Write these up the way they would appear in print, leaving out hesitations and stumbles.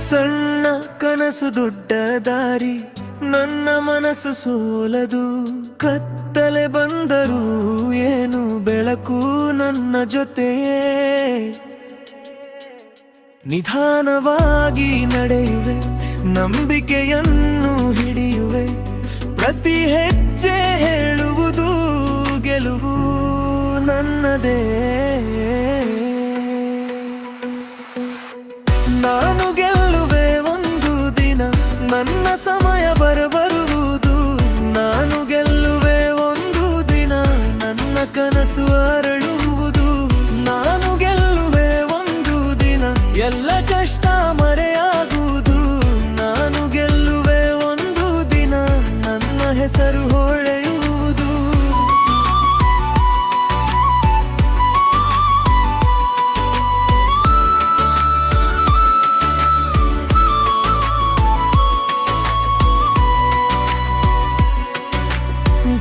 ಸಣ್ಣ ಕನಸು ದೊಡ್ಡ ದಾರಿ, ನನ್ನ ಮನಸ್ಸು ಸೋಲದು. ಕತ್ತಲೆ ಬಂದರೂ ಏನು ಬೆಳಕು ನನ್ನ ಜೊತೆಯೇ. ನಿಧಾನವಾಗಿ ನಡೆಯುವೆ, ನಂಬಿಕೆಯನ್ನು ಹಿಡಿಯುವೆ. ಪ್ರತಿ ಹೆಜ್ಜೆ ಹೇಳುವುದು ಗೆಲುವು ನನ್ನದೇ. ನಾನು ಗೆಲ್ಲುವೆ ಒಂದು ದಿನ, ನನ್ನ ಸಮಯ ಬರುವುದು. ನಾನು ಗೆಲ್ಲುವೆ ಒಂದು ದಿನ, ನನ್ನ ಕನಸು ಅರಳುವುದು. ನಾನು ಗೆಲ್ಲುವೆ ಒಂದು ದಿನ, ಎಲ್ಲ ಕಷ್ಟ ಮರೆಯಾಗುವುದು. ನಾನು ಗೆಲ್ಲುವೆ ಒಂದು ದಿನ, ನನ್ನ ಹೆಸರು ಹೊಳೆಯುವುದು.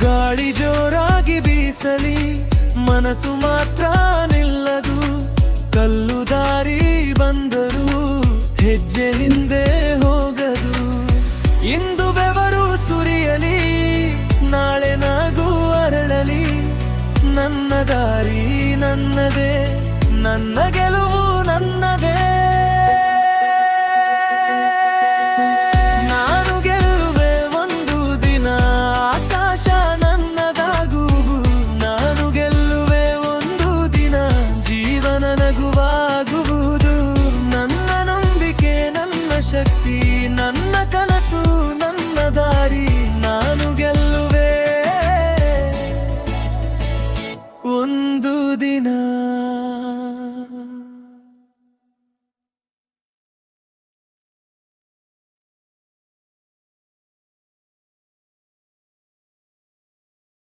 ಗಾಳಿ ಜೋರಾಗಿ ಬೀಸಲಿ, ಮನಸ್ಸು ಮಾತ್ರ ನಿಲ್ಲದು. ಕಲ್ಲು ದಾರಿ ಬಂದರೂ ಹೆಜ್ಜೆ ಹಿಂದೆ ಹೋಗದು. ಇಂದು ಬೆವರು ಸುರಿಯಲಿ, ನಾಳೆ ನಗು ಅರಳಲಿ. ನನ್ನ ದಾರಿ ನನ್ನದೇ, ನನ್ನ ಗೆಲುವು ನನ್ನದೇ. ನಾನು ಗೆಲ್ಲುವೆ ಒಂದು ದಿನ, ಆಕಾಶ ನನ್ನದಾಗುವುದು. ನಾನು ಗೆಲ್ಲುವೆ ಒಂದು ದಿನ, ಜೀವನ ನಗುವಾಗುವುದು. ನನ್ನ ನಂಬಿಕೆ ನನ್ನ ಶಕ್ತಿ,